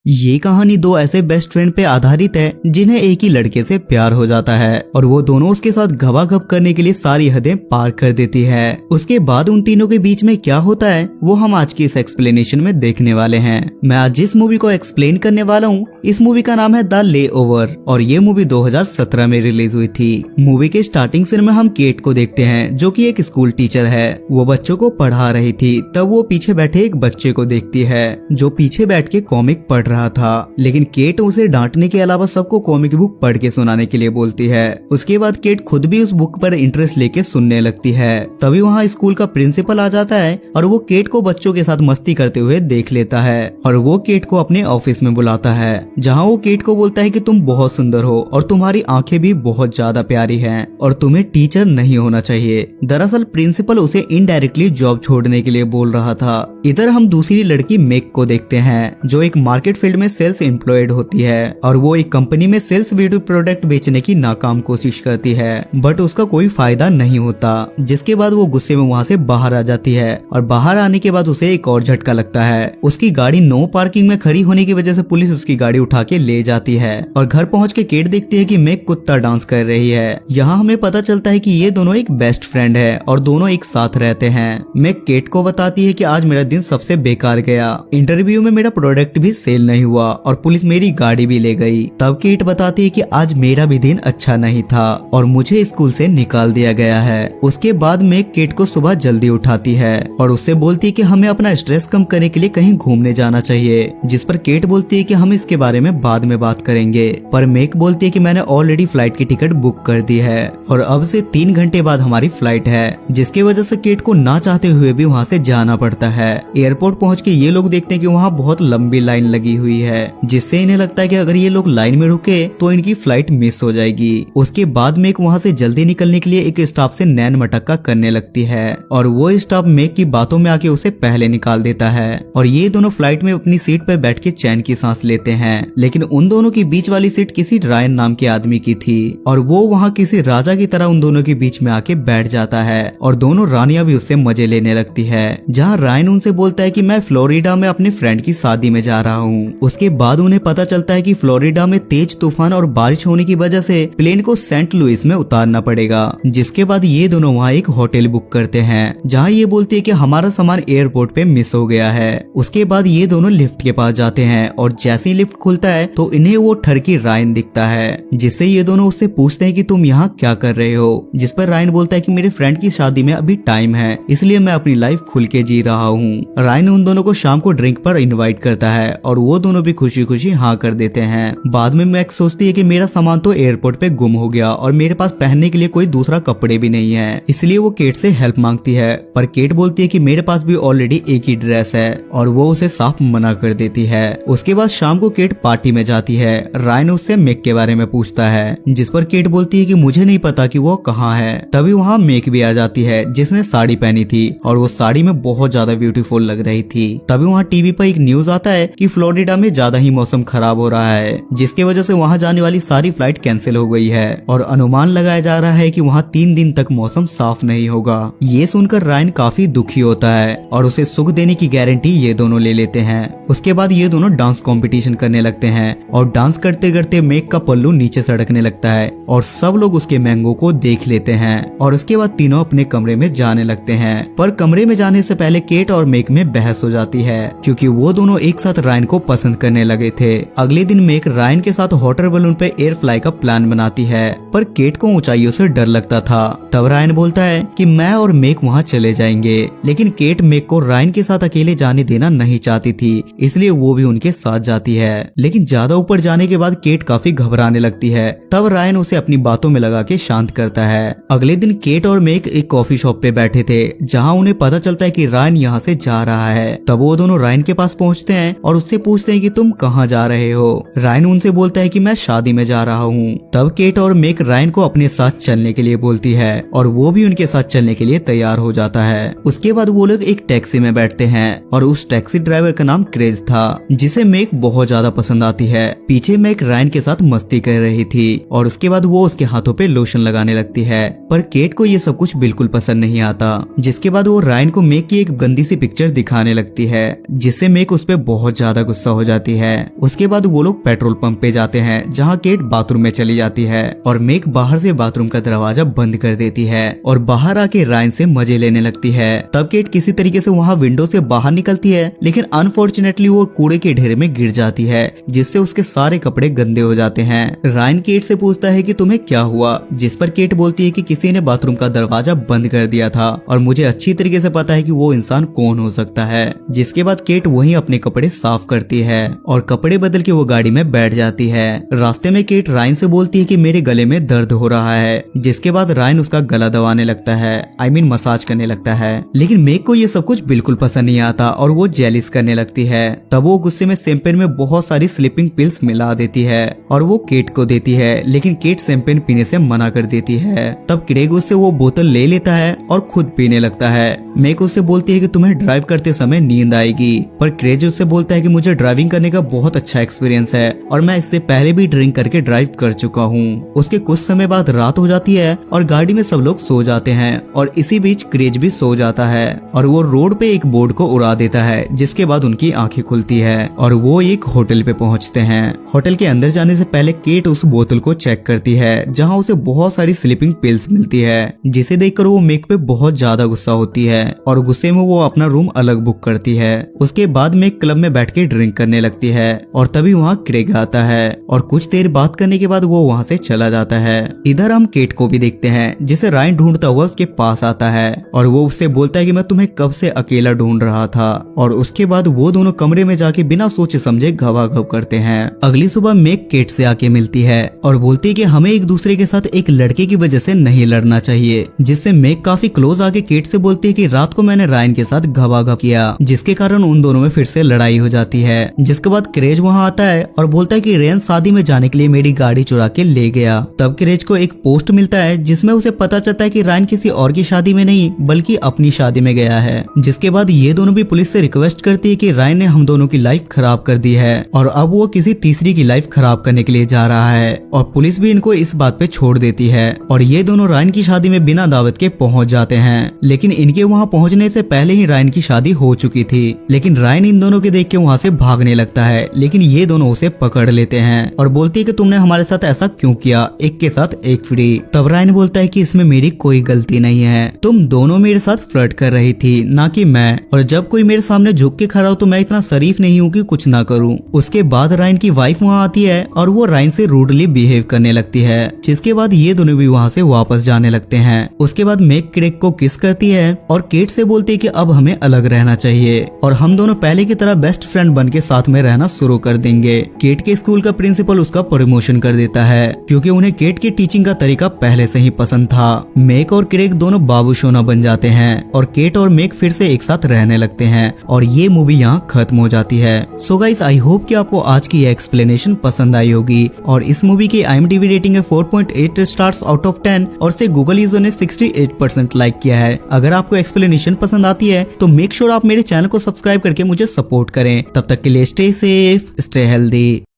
ये कहानी दो ऐसे बेस्ट फ्रेंड पे आधारित है जिन्हें एक ही लड़के से प्यार हो जाता है और वो दोनों उसके साथ घबाघब करने के लिए सारी हदें पार कर देती है। उसके बाद उन तीनों के बीच में क्या होता है वो हम आज की इस एक्सप्लेनेशन में देखने वाले हैं। मैं आज जिस मूवी को एक्सप्लेन करने वाला हूँ इस मूवी का नाम है द लेओवर और ये मूवी 2017 में रिलीज हुई थी। मूवी के स्टार्टिंग सीन में हम केट को देखते हैं जो कि एक स्कूल टीचर है। वो बच्चों को पढ़ा रही थी तब वो पीछे बैठे एक बच्चे को देखती है जो पीछे बैठ के कॉमिक पढ़ रहा था, लेकिन केट उसे डांटने के अलावा सबको कॉमिक बुक पढ़ के सुनाने के लिए बोलती है। उसके बाद केट खुद भी उस बुक पर इंटरेस्ट लेके सुनने लगती है। तभी वहाँ स्कूल का प्रिंसिपल आ जाता है और वो केट को बच्चों के साथ मस्ती करते हुए देख लेता है और वो केट को अपने ऑफिस में बुलाता है जहाँ वो केट को बोलता है कि तुम बहुत सुंदर हो और तुम्हारी आंखें भी बहुत ज्यादा प्यारी हैं और तुम्हें टीचर नहीं होना चाहिए। दरअसल प्रिंसिपल उसे इनडायरेक्टली जॉब छोड़ने के लिए बोल रहा था। इधर हम दूसरी लड़की मेक को देखते हैं जो एक मार्केट फील्ड में सेल्स एम्प्लॉयड होती है और वो एक कंपनी में सेल्स ब्यूटी प्रोडक्ट बेचने की नाकाम कोशिश करती है बट उसका कोई फायदा नहीं होता, जिसके बाद वो गुस्से में वहाँ से बाहर आ जाती है और बाहर आने के बाद उसे एक और झटका लगता है। उसकी गाड़ी नो पार्किंग में खड़ी होने की वजह से पुलिस उसकी गाड़ी उठा के ले जाती है और घर पहुँच के केट देखती है कि मेक कुत्ता डांस कर रही है। यहाँ हमें पता चलता है कि ये दोनों एक बेस्ट फ्रेंड है और दोनों एक साथ रहते हैं। मेक केट को बताती है कि आज मेरा दिन सबसे बेकार गया, इंटरव्यू में मेरा प्रोडक्ट भी सेल नहीं हुआ और पुलिस मेरी गाड़ी भी ले गई। तब केट बताती है कि आज मेरा भी दिन अच्छा नहीं था और मुझे स्कूल से निकाल दिया गया है। उसके बाद मेक केट को सुबह जल्दी उठाती है और उससे बोलती है कि हमें अपना स्ट्रेस कम करने के लिए कहीं घूमने जाना चाहिए, जिस पर केट बोलती है कि हम इसके बारे में बाद में बात करेंगे। पर मेक बोलती है कि मैंने ऑलरेडी फ्लाइट की टिकट बुक कर दी है और अब से 3 घंटे बाद हमारी फ्लाइट है, जिसकी वजह से केट को ना चाहते हुए भी वहाँ से जाना पड़ता है। एयरपोर्ट पहुँच के ये लोग देखते हैं कि वहाँ बहुत लंबी लाइन लगी हुई है, जिससे इन्हें लगता है कि अगर ये लोग लाइन में रुके तो इनकी फ्लाइट मिस हो जाएगी। उसके बाद मेक वहाँ से जल्दी निकलने के लिए एक स्टाफ से नैन मटक्का करने लगती है और वो स्टाफ मेक की बातों में आके उसे पहले निकाल देता है और ये दोनों फ्लाइट में अपनी सीट पर बैठ के चैन की सांस लेते हैं। लेकिन उन दोनों की बीच वाली सीट किसी रायन नाम के आदमी की थी और वो वहाँ किसी राजा की तरह उन दोनों के बीच में आके बैठ जाता है और दोनों रानियां भी उससे मजे लेने लगती है। जहाँ रायन उनसे बोलता है कि मैं फ्लोरिडा में अपने फ्रेंड की शादी में जा रहा हूँ। उसके बाद उन्हें पता चलता है कि फ्लोरिडा में तेज तूफान और बारिश होने की वजह से प्लेन को सेंट लुइस में उतारना पड़ेगा, जिसके बाद ये दोनों वहाँ एक होटल बुक करते हैं जहाँ ये बोलती है कि हमारा सामान एयरपोर्ट पे मिस हो गया है। उसके बाद ये दोनों लिफ्ट के पास जाते हैं और जैसे ही लिफ्ट खुलता है तो इन्हें वो ठरकी रायन दिखता है, जिससे ये दोनों उससे पूछते हैं कि तुम यहाँ क्या कर रहे हो, जिस पर रायन बोलता है कि मेरे फ्रेंड की शादी में अभी टाइम है इसलिए मैं अपनी लाइफ खुल के जी रहा हूँ। रायन उन दोनों को शाम को ड्रिंक पर इनवाइट करता है और वो दोनों भी खुशी खुशी हाँ कर देते हैं। बाद में मैक्स सोचती है कि मेरा सामान तो एयरपोर्ट पे गुम हो गया और मेरे पास पहनने के लिए कोई दूसरा कपड़े भी नहीं है, इसलिए वो केट से हेल्प मांगती है। पर केट बोलती है कि मेरे पास भी ऑलरेडी एक ही ड्रेस है और वो उसे साफ मना कर देती है। उसके बाद शाम को केट पार्टी में जाती है। रायन उससे मेक के बारे में पूछता है, जिस पर केट बोलती है कि मुझे नहीं पता कि वो कहाँ है। तभी वहाँ मेक भी आ जाती है जिसने साड़ी पहनी थी और वो साड़ी में बहुत ज्यादा ब्यूटीफुल लग रही थी। तभी वहाँ टीवी पर एक न्यूज आता है कि फ्लोरिडा में ज्यादा ही मौसम खराब हो रहा है, जिसकी वजह से वहाँ जाने वाली सारी फ्लाइट कैंसिल हो गई है और अनुमान लगाया जा रहा है कि वहाँ 3 दिन तक मौसम साफ नहीं होगा। ये सुनकर रायन काफी दुखी होता है और उसे सुख देने की गारंटी ये दोनों ले लेते हैं। उसके बाद ये दोनों डांस कंपटीशन करने लगते हैं और डांस करते करते मेक का पल्लू नीचे सड़कने लगता है और सब लोग उसके मैंगो को देख लेते हैं और उसके बाद तीनों अपने कमरे में जाने लगते हैं। पर कमरे में जाने से पहले केट और मेक में बहस हो जाती है क्योंकि वो दोनों एक साथ रायन को पसंद करने लगे थे। अगले दिन मेक रायन के साथ हॉट एयर बलून पे एयर फ्लाई का प्लान बनाती है, पर केट को ऊंचाइयों से डर लगता था। तब रायन बोलता है कि मैं और मेक वहाँ चले जाएंगे, लेकिन केट मेक को रायन के साथ अकेले जाने देना नहीं चाहती थी, इसलिए वो भी उनके साथ जाती है। लेकिन ज्यादा ऊपर जाने के बाद केट काफी घबराने लगती है। तब रायन उसे अपनी बातों में लगा के शांत करता है। अगले दिन केट और मेक एक कॉफी शॉप पे बैठे थे जहाँ उन्हें पता चलता है कि रायन यहाँ से जा रहा है। तब वो दोनों रायन के पास पहुँचते हैं और उससे पूछते हैं कि तुम कहाँ जा रहे हो। रायन उनसे बोलता है कि मैं शादी में जा रहा हूँ। तब केट और मेक रायन को अपने साथ चलने के लिए बोलती है और वो भी उनके साथ चलने के लिए तैयार हो जाता है। उसके बाद वो लोग एक टैक्सी में बैठते हैं और उस टैक्सी ड्राइवर का नाम क्रेज था, जिसे मेक बहुत ज्यादा पसंद आती है। पीछे मेक रायन के साथ मस्ती कर रही थी और उसके बाद वो उसके हाथों पे लोशन लगाने लगती है, पर केट को ये सब कुछ बिल्कुल पसंद नहीं आता। जिसके बाद वो रायन को मेक की एक गंदी सी पिक्चर दिखाने लगती है, जिससे मेक उस पे बहुत ज्यादा गुस्सा हो जाती है। उसके बाद वो लोग पेट्रोल पंप पे जाते हैं जहाँ केट बाथरूम में चली जाती है और मेक बाहर से बाथरूम का दरवाजा बंद कर देती है और बाहर आके रायन से मजे लेने लगती है। तब केट किसी तरीके से वहाँ विंडो से बाहर निकलती है, लेकिन अनफॉर्चुनेटली वो कूड़े के ढेर में गिर जाती है, जिससे उसके सारे कपड़े गंदे हो जाते हैं। रायन केट से पूछता है कि तुम्हें क्या हुआ, जिस पर केट बोलती है कि किसी ने बाथरूम का दरवाजा बंद कर दिया था और मुझे अच्छी तरीके से पता है कि वो इंसान कौन हो सकता है। जिसके बाद केट वहीं अपने कपड़े साफ करती है और कपड़े बदल के वो गाड़ी में बैठ जाती है। रास्ते में केट रायन से बोलती है कि मेरे गले में दर्द हो रहा है, जिसके बाद रायन उसका गला दबाने लगता है, मसाज करने लगता है। लेकिन मेक को ये सब कुछ बिल्कुल पसंद नहीं आता और वो जेलिस करने लगती है। तब वो गुस्से में शैंपेन में बहुत सारी स्लीपिंग पिल्स मिला देती है और वो केट को देती है, लेकिन केट शैंपेन पीने से मना कर देती है। तब क्रेग उससे वो बोतल ले लेता है और खुद पीने लगता है। मेक उससे बोलती है कि तुम्हें ड्राइव करते समय नींद आएगी, पर क्रेग उससे बोलता है कि मुझे ड्राइविंग करने का बहुत अच्छा एक्सपीरियंस है और मैं इससे पहले भी ड्रिंक करके ड्राइव कर चुका हूँ। उसके कुछ समय बाद रात हो जाती है और गाड़ी में सब लोग सो जाते हैं और इसी बीच क्रेज भी सो जाता है और वो रोड पे एक बोर्ड को उड़ा देता है, जिसके बाद उनकी आंखें खुलती है और वो एक होटल पे पहुंचते हैं। होटल के अंदर जाने से पहले केट उस बोतल को चेक करती है जहां उसे बहुत सारी स्लीपिंग पिल्स मिलती है, जिसे देखकर वो मेक पे बहुत ज्यादा गुस्सा होती है और गुस्से में वो अपना रूम अलग बुक करती है। उसके बाद मेक क्लब में बैठ के ड्रिंक करने लगती है और तभी वहाँ क्रेग आता है और कुछ देर बात करने के बाद वो वहाँ से चला जाता है। इधर हम केट को भी देखते हैं, जिसे रायन ढूंढता हुआ उसके पास आता है और वो उससे बोलता है कि मैं तुम्हें कब से अकेला ढूंढ रहा था। और उसके बाद वो दोनों कमरे में जाके बिना सोचे समझे घबाघब करते हैं। अगली सुबह मेक केट से आके मिलती है और बोलती है कि हमें एक दूसरे के साथ एक लड़के की वजह से नहीं लड़ना चाहिए, जिससे मेक काफी क्लोज आके केट से बोलती है कि रात को मैंने रायन के साथ घबाघब किया, जिसके कारण उन दोनों में फिर से लड़ाई हो जाती है। जिसके बाद क्रेज वहाँ आता है और बोलता है कि रेन शादी में जाने के लिए मेरी गाड़ी चुरा के ले गया। तब क्रेज को एक पोस्ट मिलता है जिसमें उसे पता चलता है कि रायन किसी और की शादी में नहीं बल्कि अपनी शादी में गया है। जिसके बाद ये दोनों भी पुलिस से रिक्वेस्ट करती है कि रायन ने हम दोनों की लाइफ खराब कर दी है और अब वो किसी तीसरी की लाइफ खराब करने के लिए जा रहा है और पुलिस भी इनको इस बात पे छोड़ देती है और ये दोनों रायन की शादी में बिना दावत के पहुंच जाते हैं। लेकिन इनके वहाँ पहुंचने से पहले ही रायन की शादी हो चुकी थी। लेकिन रायन इन दोनों के देख के वहाँ से भागने लगता है, लेकिन ये दोनों उसे पकड़ लेते हैं और बोलती है कि तुमने हमारे साथ ऐसा क्यों किया, एक के साथ एक फ्री। तब रायन बोलता है कि इसमें मेरी कोई गलती नहीं है, तुम दोनों मेरे साथ फ्लर्ट कर रही थी, ना कि मैं, और जब कोई मेरे सामने झुक के खड़ा हो तो मैं इतना शरीफ नहीं हूँ कि कुछ ना करूँ। उसके बाद रायन की वाइफ वहाँ आती है और वो रायन से रूडली बिहेव करने लगती है, जिसके बाद ये दोनों भी वहाँ से वापस जाने लगते हैं। उसके बाद मेक क्रेग को किस करती है और केट से बोलती है कि अब हमें अलग रहना चाहिए और हम दोनों पहले की तरह बेस्ट फ्रेंड बन के साथ में रहना शुरू कर देंगे। केट के स्कूल का प्रिंसिपल उसका प्रमोशन कर देता है क्योंकि उन्हें केट की टीचिंग का तरीका पहले से ही पसंद था। मेक और क्रेग दोनों बाबू सोना बन जाते हैं और केट और मेक फिर से एक साथ रहने लगते हैं और ये मूवी यहाँ खत्म हो जाती है। सो गाइस, आई होप कि आपको आज की ये एक्सप्लेनेशन पसंद आई होगी और इस मूवी की IMDb रेटिंग है 4.8 स्टार्स आउट ऑफ 10 और से गूगल यूजर ने 68% लाइक किया है। अगर आपको एक्सप्लेनेशन पसंद आती है तो मेक श्योर आप मेरे चैनल को सब्सक्राइब करके मुझे सपोर्ट करें। तब तक के लिए स्टे सेफ, स्टे हेल्दी।